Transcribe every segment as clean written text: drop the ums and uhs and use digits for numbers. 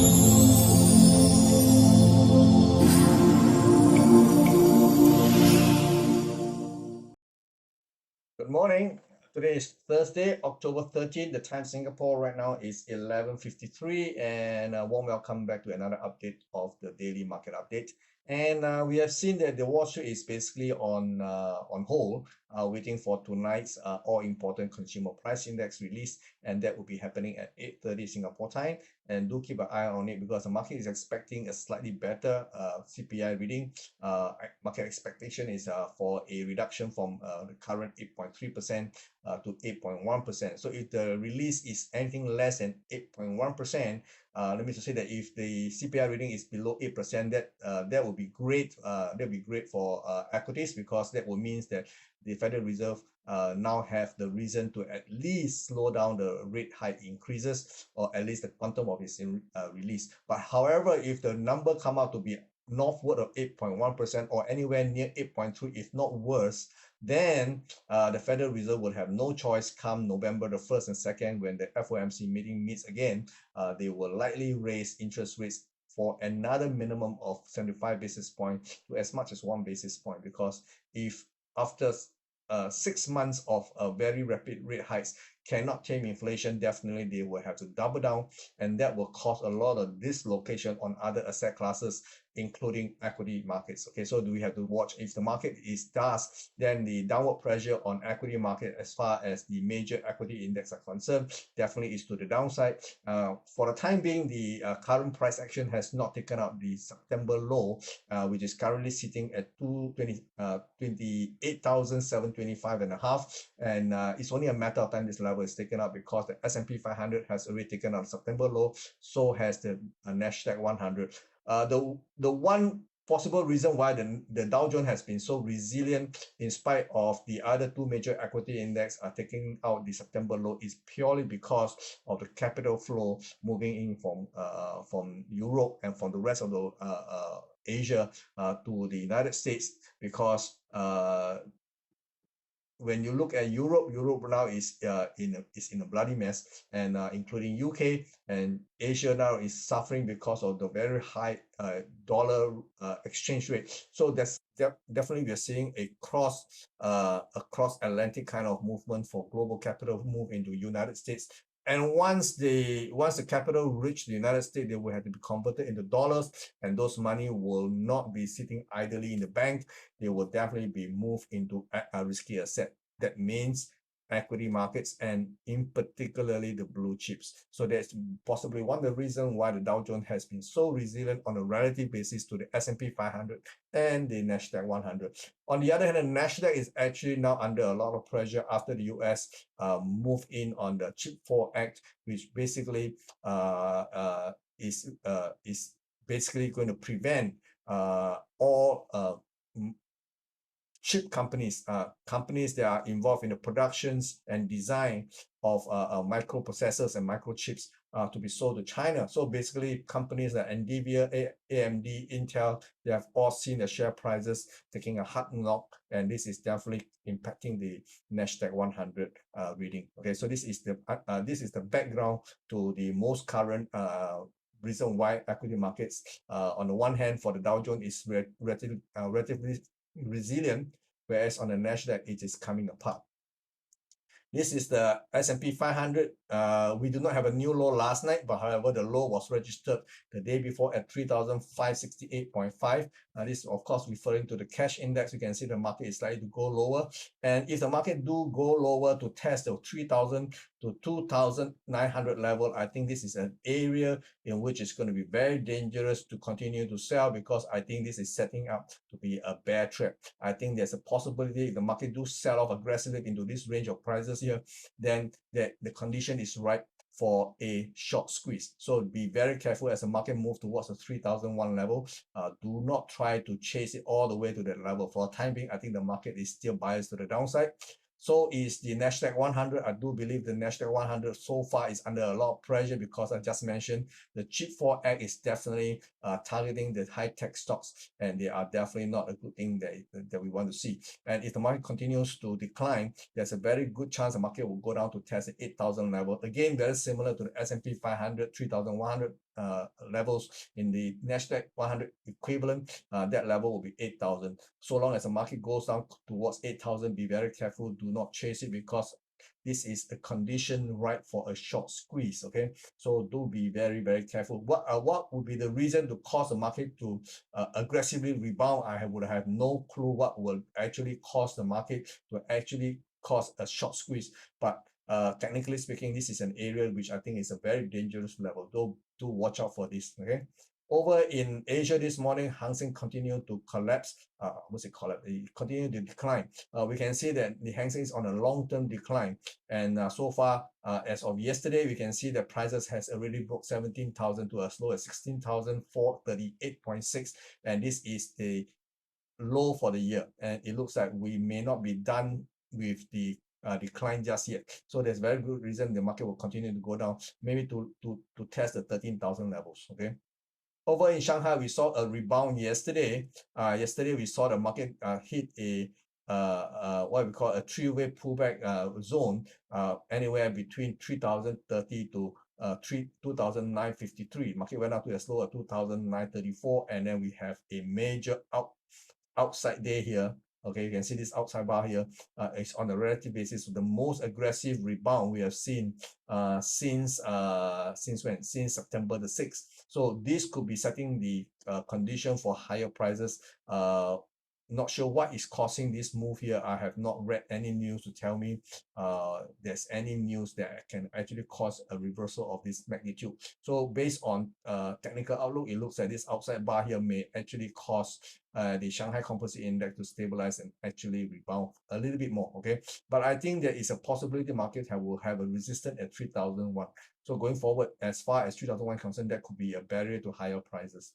Good morning. Today is Thursday, October 13th. The time Singapore right now is 11:53, and warm welcome back to another update of the daily market update. And we have seen that the Wall Street is basically on hold, waiting for tonight's all-important consumer price index release, and that will be happening at 8:30 Singapore time. And do keep an eye on it because the market is expecting a slightly better CPI reading. Market expectation is for a reduction from the current 8.3% to 8.1%. So if the release is anything less than 8.1%, let me just say that if the CPI reading is below 8%, that would be great. That would be great for equities, because that will mean that the Federal Reserve now have the reason to at least slow down the rate hike increases, or at least the quantum of its release. But however, if the number come out to be northward of 8.1% or anywhere near 8.2, if not worse, then the Federal Reserve will have no choice come November the 1st and 2nd, when the FOMC meeting meets again. They will likely raise interest rates for another minimum of 75 basis points to as much as 1 basis point, because if after 6 months of very rapid rate hikes cannot tame inflation, definitely they will have to double down, and that will cause a lot of dislocation on other asset classes, including equity markets. Okay, so do we have to watch if the market does, then the downward pressure on equity market as far as the major equity index are concerned definitely is to the downside. For the time being, the current price action has not taken out the September low, which is currently sitting at 28,725.5, and it's only a matter of time this level is taken out, because the S&P 500 has already taken out September low, so has the Nasdaq 100. The one possible reason why the Dow Jones has been so resilient in spite of the other two major equity index are taking out the September low is purely because of the capital flow moving in from Europe and from the rest of the Asia to the United States, because when you look at Europe now is in a bloody mess, and including UK and Asia now is suffering because of the very high dollar exchange rate. So that's definitely we are seeing a cross Atlantic kind of movement for global capital move into United States. And once the capital reach the United States, they will have to be converted into dollars, and those money will not be sitting idly in the bank. They will definitely be moved into a risky asset. That means equity markets, and in particularly the blue chips. So that's possibly one of the reasons why the Dow Jones has been so resilient on a relative basis to the S&P 500 and the Nasdaq 100. On the other hand, the Nasdaq is actually now under a lot of pressure after the US moved in on the Chip 4 Act, which basically is basically going to prevent all chip companies, companies that are involved in the productions and design of microprocessors and microchips to be sold to China. So basically, companies like NVIDIA, AMD, Intel, they have all seen the share prices taking a hard knock, and this is definitely impacting the Nasdaq 100 reading. Okay, so this is the background to the most current reason why equity markets, on the one hand, for the Dow Jones is relatively resilient, whereas on the Nasdaq it is coming apart. This is the S&P 500. We do not have a new low last night, but however, the low was registered the day before at 3,568.5. This is of course referring to the cash index. You can see the market is likely to go lower. And if the market do go lower to test the 3,000 to 2,900 level, I think this is an area in which it's going to be very dangerous to continue to sell, because I think this is setting up to be a bear trap. I think there's a possibility if the market do sell off aggressively into this range of prices here, then the condition is ripe for a short squeeze. So be very careful as the market moves towards the 3001 level. Do not try to chase it all the way to that level. For the time being, I think the market is still biased to the downside. So is the Nasdaq 100. I do believe the Nasdaq 100 so far is under a lot of pressure because I just mentioned the Chip 4 Act is definitely targeting the high-tech stocks, and they are definitely not a good thing that we want to see. And if the market continues to decline, there's a very good chance the market will go down to test the 8,000 level. Again, very similar to the S&P 500, 3,100 levels. In the Nasdaq 100 equivalent, that level will be 8,000. So long as the market goes down towards 8,000, be very careful. Do not chase it because this is a condition right for a short squeeze. Okay, so do be very, very careful. What would be the reason to cause the market to aggressively rebound? I would have no clue what will actually cause the market to actually cause a short squeeze. But technically speaking, this is an area which I think is a very dangerous level. Do watch out for this. Okay. Over in Asia this morning, Hang Seng continued to collapse. What's it called? It continued to decline. We can see that the Hang Seng is on a long-term decline, and so far, as of yesterday, we can see that prices has already broke 17,000 to as low as 16,438.6, and this is the low for the year. And it looks like we may not be done with the decline just yet. So there's very good reason the market will continue to go down, maybe to test the 13,000 levels. Okay. Over in Shanghai, we saw a rebound yesterday. Yesterday, we saw the market hit a what we call a three-way pullback zone, anywhere between 3,030 to 2,953. Market went up to as low as 2,934, and then we have a major outside day here. Okay, you can see this outside bar here. It's on a relative basis the most aggressive rebound we have seen since when? Since September the 6th. So this could be setting the condition for higher prices. Not sure what is causing this move here. I have not read any news to tell me there's any news that can actually cause a reversal of this magnitude. So based on technical outlook, it looks like this outside bar here may actually cause the Shanghai Composite Index to stabilize and actually rebound a little bit more. Okay, but I think there is a possibility the market will have a resistance at 3,001. So going forward, as far as 3,001 concerned, that could be a barrier to higher prices.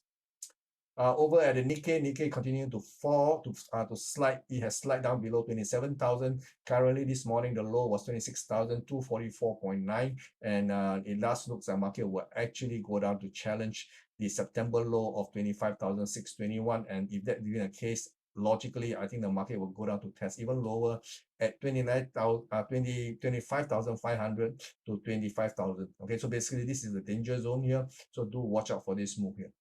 Over at the Nikkei continued to fall, to slide. It has slid down below 27,000. Currently, this morning, the low was 26,244.9. And it last looks like market will actually go down to challenge the September low of 25,621. And if that being the case, logically, I think the market will go down to test even lower at 25,500 to 25,000. Okay, so basically, this is the danger zone here. So do watch out for this move here.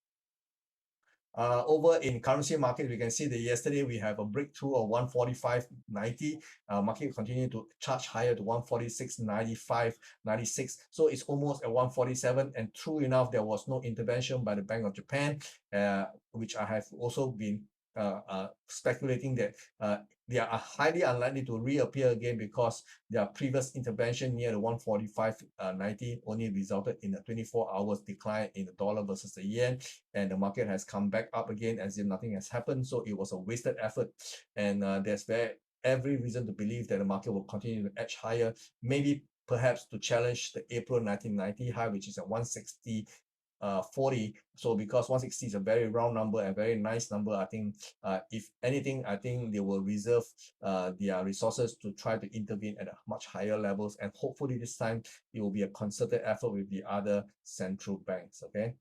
Over in currency market, we can see that yesterday we have a breakthrough of 145.90. Market continued to charge higher to 146.95.96. So it's almost at 147. And true enough, there was no intervention by the Bank of Japan, which I have also been speculating that they are highly unlikely to reappear again because their previous intervention near the 145.90 only resulted in a 24 hours decline in the dollar versus the yen, and the market has come back up again as if nothing has happened. So it was a wasted effort, and there's every reason to believe that the market will continue to edge higher, maybe perhaps to challenge the April 1990 high, which is at 160. 40. So because 160 is a very round number and very nice number, I think if anything, I think they will reserve their resources to try to intervene at a much higher levels, and hopefully this time it will be a concerted effort with the other central banks. Okay.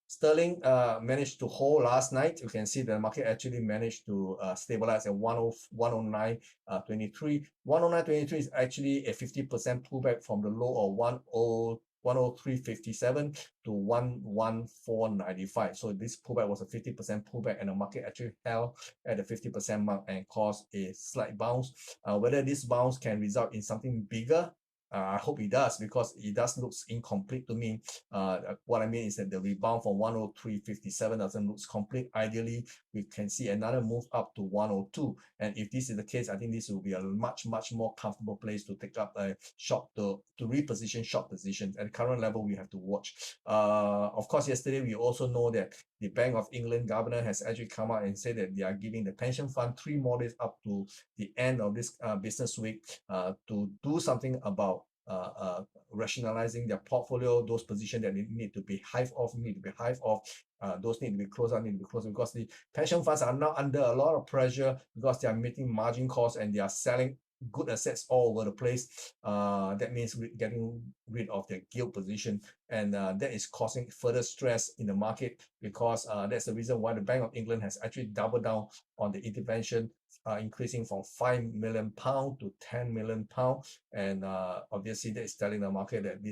Sterling managed to hold last night. You can see the market actually managed to stabilize at 109.23. 109.23 is actually a 50% pullback from the low of 103.57 to 114.95. So this pullback was a 50% pullback, and the market actually held at the 50% mark and caused a slight bounce. Whether this bounce can result in something bigger, I hope it does, because it does looks incomplete to me. What I mean is that the rebound from 103.57 doesn't look complete. Ideally, we can see another move up to 102. And if this is the case, I think this will be a much more comfortable place to take up a short, to reposition short positions. At the current level, we have to watch. Of course, yesterday we also know that the Bank of England governor has actually come out and said that they are giving the pension fund 3 more days up to the end of this business week to do something about rationalizing their portfolio. Those positions that need to be hived off, those need to be closed out, because the pension funds are now under a lot of pressure because they are meeting margin calls and they are selling good assets all over the place. That means getting rid of their gilt position, and that is causing further stress in the market, because that's the reason why the Bank of England has actually doubled down on the intervention, increasing from £5 million to £10 million. And obviously that is telling the market that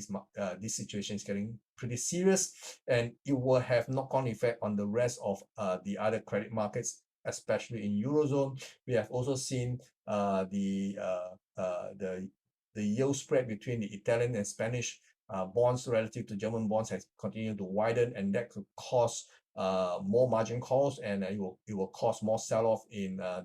this situation is getting pretty serious, and it will have knock-on effect on the rest of the other credit markets, especially in Eurozone. We have also seen the yield spread between the Italian and Spanish bonds relative to German bonds has continued to widen, and that could cause more margin calls, and it will cause more sell-off in the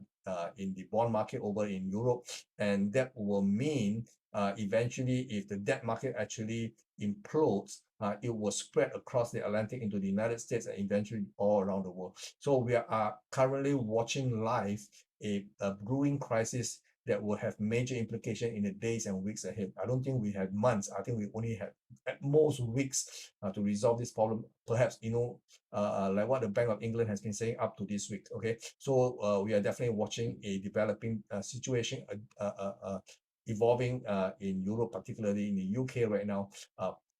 bond market over in Europe. And that will mean eventually, if the debt market actually implodes, it will spread across the Atlantic into the United States and eventually all around the world. So we are currently watching live a brewing crisis that will have major implication in the days and weeks ahead. I don't think we have months. I think we only have at most weeks to resolve this problem. Perhaps, like what the Bank of England has been saying, up to this week. Okay, so we are definitely watching a developing situation, evolving in Europe, particularly in the UK right now.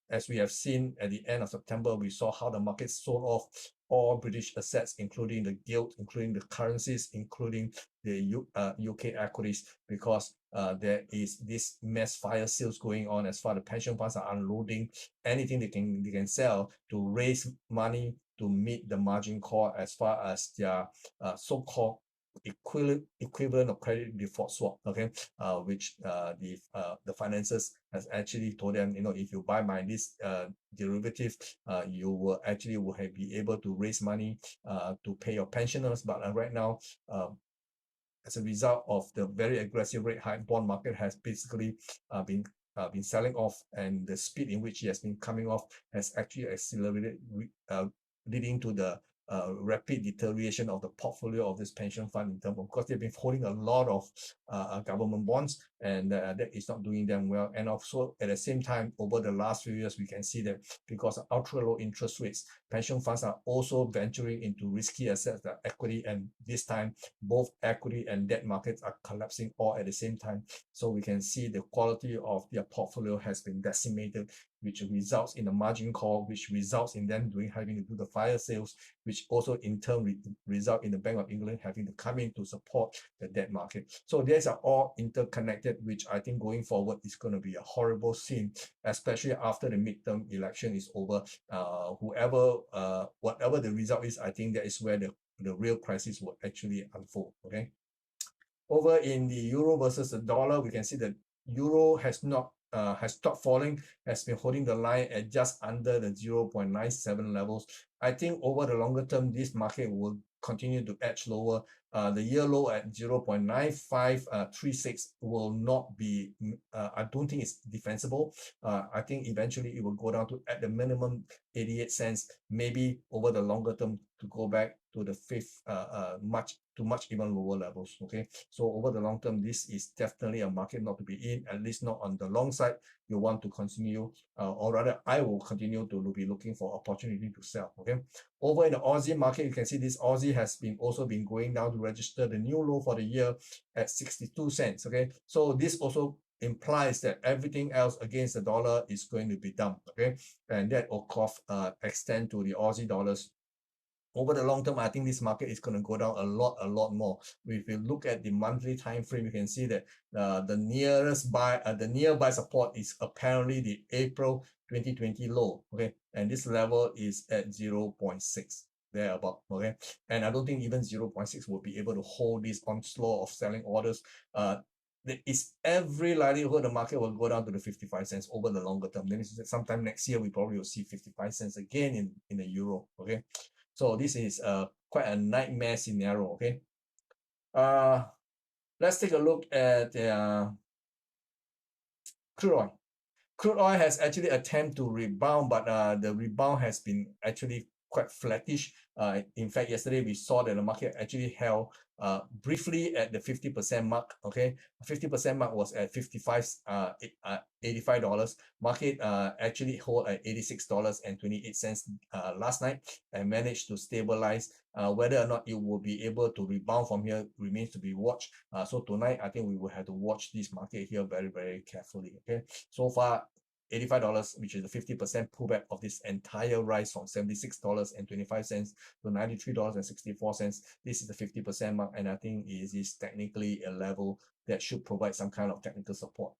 As we have seen at the end of September, we saw how the market sold off all British assets, including the gilt, including the currencies, including the UK equities, because there is this mass fire sales going on as far as the pension funds are unloading anything they can sell to raise money to meet the margin call as far as their so-called equivalent of credit default swap, okay, which the financiers has actually told them, if you buy this derivative, you will actually be able to raise money to pay your pensioners. But right now, as a result of the very aggressive rate hike, bond market has basically been selling off, and the speed in which it has been coming off has actually accelerated, leading to the rapid deterioration of the portfolio of this pension fund, in terms of course they've been holding a lot of government bonds, and that is not doing them well. And also at the same time, over the last few years, we can see that because of ultra low interest rates, pension funds are also venturing into risky assets like equity, and this time both equity and debt markets are collapsing all at the same time. So we can see the quality of their portfolio has been decimated, which results in a margin call, which results in them having to do the fire sales, which also in turn result in the Bank of England having to come in to support the debt market. So these are all interconnected, which I think going forward is going to be a horrible scene, especially after the midterm election is over. Whatever the result is, I think that is where the real crisis will actually unfold. Okay. Over in the euro versus the dollar, we can see that euro has stopped falling, has been holding the line at just under the 0.97 levels. I think over the longer term, this market will continue to edge lower. The year low at 0.9536 will not be, I don't think it's defensible. I think eventually it will go down to, at the minimum, 88 cents, maybe over the longer term to go back to the much even lower levels. Okay, so over the long term, this is definitely a market not to be in, at least not on the long side. You want to continue, or rather I will continue to be looking for opportunity to sell. Okay, over in the Aussie market, you can see this Aussie has also been going down to register the new low for the year at 62 cents. Okay, so this also implies that everything else against the dollar is going to be dumped. Okay, and that of course extend to the Aussie dollars. Over the long term, I think this market is going to go down a lot more. If you look at the monthly time frame, you can see that the nearby support is apparently the April 2020 low. Okay, and this level is at 0.6 thereabout. Okay, and I don't think even 0.6 will be able to hold this onslaught of selling orders. There is every likelihood the market will go down to the 55 cents over the longer term. Then sometime next year we probably will see 55 cents again in the euro. Okay, so this is quite a nightmare scenario. Okay, let's take a look at crude oil. Crude oil has actually attempted to rebound, but the rebound has been actually quite flattish. In fact, yesterday we saw that the market actually held briefly at the 50% mark. Okay, 50% mark was at $85. Market actually hold at $86.28 last night and managed to stabilize. Whether or not it will be able to rebound from here remains to be watched. So tonight I think we will have to watch this market here very, very carefully. Okay, so far $85, which is the 50% pullback of this entire rise from $76.25 to $93.64. This is the 50% mark, and I think it is technically a level that should provide some kind of technical support.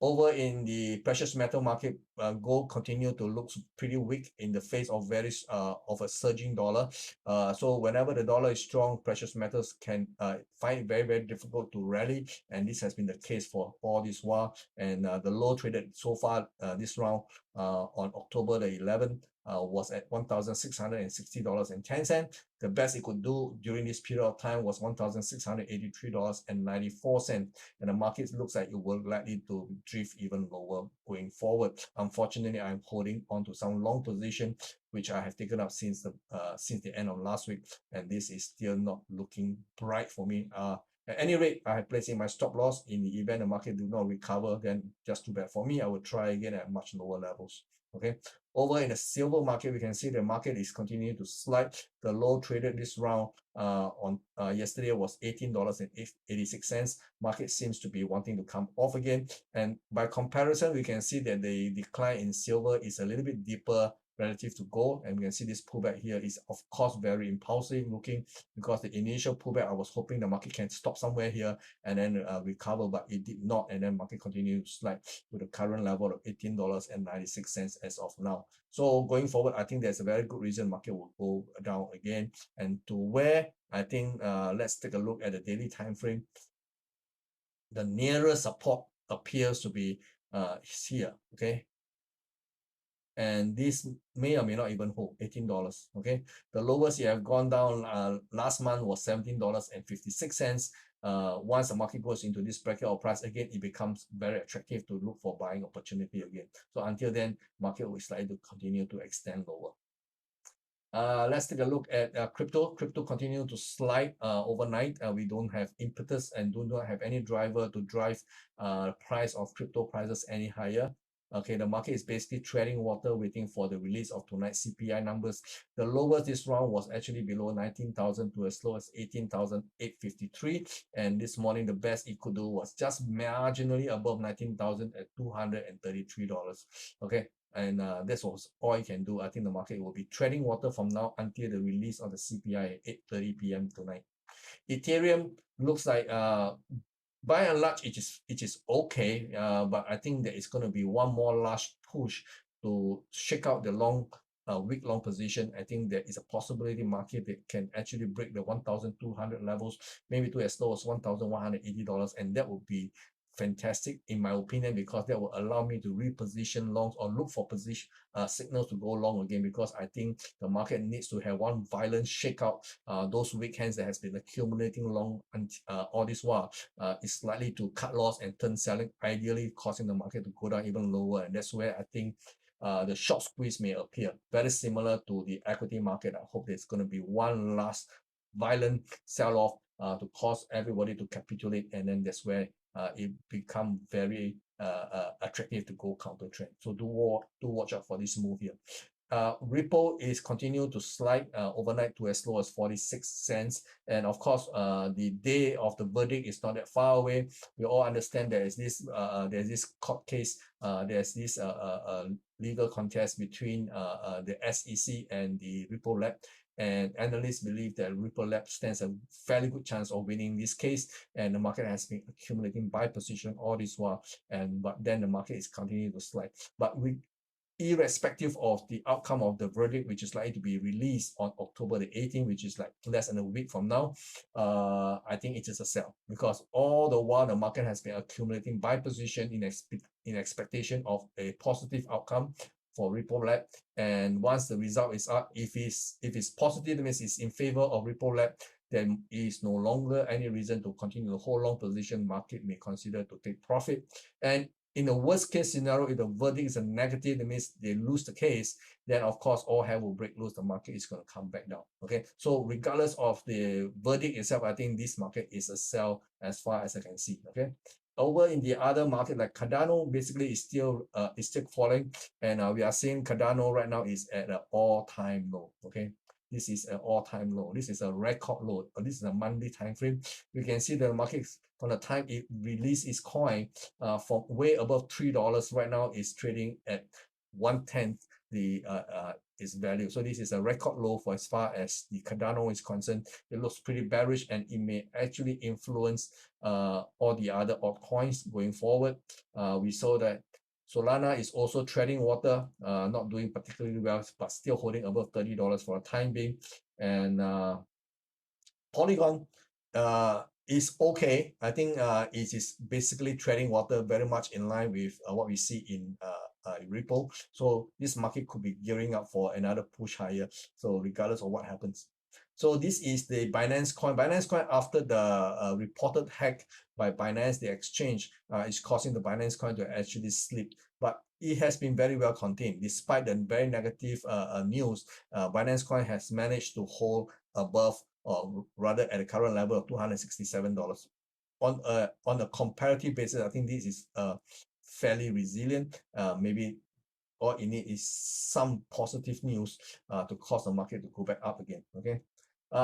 Over in the precious metal market, gold continue to look pretty weak in the face of of a surging dollar. So whenever the dollar is strong, precious metals can find it very, very difficult to rally, and this has been the case for all this while. And the low traded so far this round on October the 11th was at $1,660.10. The best it could do during this period of time was $1,683.94, and the market looks like it will likely to drift even lower going forward. Unfortunately, I'm holding on to some long position which I have taken up since the end of last week, and this is still not looking bright for me. At any rate, I have placed in my stop loss. In the event the market do not recover, then just too bad for me. I will try again at much lower levels. Okay, over in the silver market, we can see the market is continuing to slide. The low traded this round on yesterday was $18.86. Market seems to be wanting to come off again, and by comparison, we can see that the decline in silver is a little bit deeper relative to gold, and we can see this pullback here is of course very impulsive looking, because the initial pullback I was hoping the market can stop somewhere here and then recover, but it did not, and then market continued to slide to the current level of $18.96 as of now. So going forward, I think there's a very good reason market will go down again, and to where I think let's take a look at the daily time frame. The nearest support appears to be here. Okay, and this may or may not even hold $18. Okay, the lowest you have gone down last month was $17.56. Once the market goes into this bracket of price again, it becomes very attractive to look for buying opportunity again. So until then, market will slightly to continue to extend lower. Let's take a look at crypto. Crypto continue to slide overnight. We don't have impetus and do not have any driver to drive price of crypto prices any higher. Okay, the market is basically treading water, waiting for the release of tonight's CPI numbers. The lowest this round was actually below 19,000 to as low as 18,853. And this morning, the best it could do was just marginally above 19,000 at $233. Okay, and that's all you can do. I think the market will be treading water from now until the release of the CPI at 8:30 p.m. tonight. Ethereum looks like by and large, it is okay, but I think there is going to be one more large push to shake out the week long position. I think there is a possibility market that can actually break the 1,200 levels, maybe to as low as $1,180, and that would be fantastic in my opinion, because that will allow me to reposition longs or look for position signals to go long again, because I think the market needs to have one violent shakeout. Those weekends that has been accumulating long all this while is likely to cut loss and turn selling, ideally causing the market to go down even lower, and that's where I think the short squeeze may appear, very similar to the equity market. I hope there's going to be one last violent sell-off to cause everybody to capitulate, and then that's where it become very attractive to go counter trend. So do watch out for this move here. Ripple is continuing to slide overnight to as low as 46 cents, and of course the day of the verdict is not that far away. We all understand there's this court case, there's this legal contest between the SEC and the Ripple Lab, and analysts believe that Ripple Lab stands a fairly good chance of winning this case, and the market has been accumulating buy position all this while, but then the market is continuing to slide. But irrespective of the outcome of the verdict, which is likely to be released on October the 18th, which is like less than a week from now, I think it is a sell, because all the while the market has been accumulating buy position in expectation of a positive outcome for Ripple Lab. And once the result is up, if it's positive, that means it's in favor of Ripple Lab, then is no longer any reason to continue to hold long position. Market may consider to take profit. And in the worst case scenario, if the verdict is a negative, that means they lose the case, then of course all hell will break loose. The market is going to come back down. Okay, so regardless of the verdict itself, I think this market is a sell as far as I can see. Okay, over in the other market like Cardano, basically is still falling, and we are seeing Cardano right now is at an all-time low. Okay, this is an all-time low. This is a record low. This is a monthly time frame. You can see the market from the time it released its coin from way above $3 right now is trading at 1/10 the its value. So this is a record low for as far as the Cardano is concerned. It looks pretty bearish, and it may actually influence all the other altcoins going forward. We saw that Solana is also treading water, not doing particularly well, but still holding above $30 for the time being. And Polygon is okay. I think it is basically treading water, very much in line with what we see in Ripple. So this market could be gearing up for another push higher. So regardless of what happens. So this is the Binance coin. Binance coin, after the reported hack by Binance, the exchange, is causing the Binance coin to actually slip. But it has been very well contained. Despite the very negative news, Binance coin has managed to hold above, or rather at the current level of $267. On a comparative basis, I think this is fairly resilient. Maybe all you need is some positive news to cause the market to go back up again. Okay.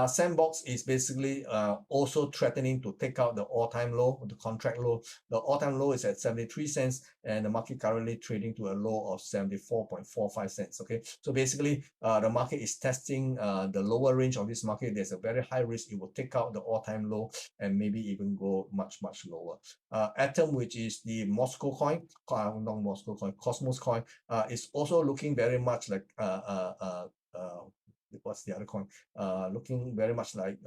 Sandbox is basically also threatening to take out the all-time low, the contract low. The all-time low is at 73 cents, and the market currently trading to a low of 74.45 cents. Okay, so basically the market is testing the lower range of this market. There's a very high risk it will take out the all-time low and maybe even go much lower. Atom, which is the Moscow coin, not Moscow coin, Cosmos coin, is also looking very much like what's the other coin, looking very much like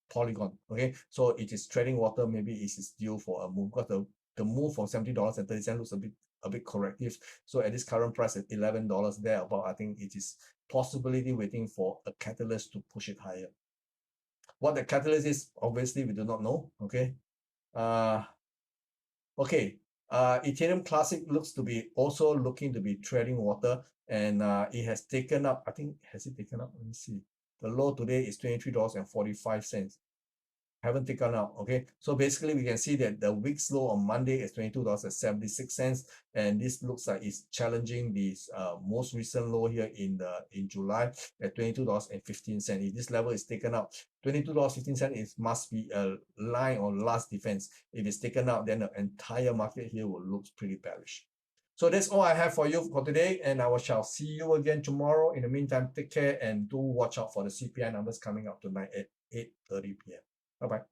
Polygon. Okay, so it is trading water. Maybe it is due for a move, because the move from $70.30 looks a bit corrective. So at this current price at $11 thereabout, I think it is possibility waiting for a catalyst to push it higher. What the catalyst is, obviously we do not know. Okay, Ethereum Classic looks to be also looking to be trading water, and it has taken up, I think, has it taken up? Let me see. The low today is $23.45. Haven't taken out. Okay, so basically we can see that the week's low on Monday is $22.76, and this looks like it's challenging this most recent low here in July at $22.15. If this level is taken out, $22.15, it must be a line or last defense. If it's taken out, then the entire market here will look pretty bearish. So that's all I have for you for today, and I shall see you again tomorrow. In the meantime, take care and do watch out for the CPI numbers coming out tonight at 8:30 p.m. Bye-bye.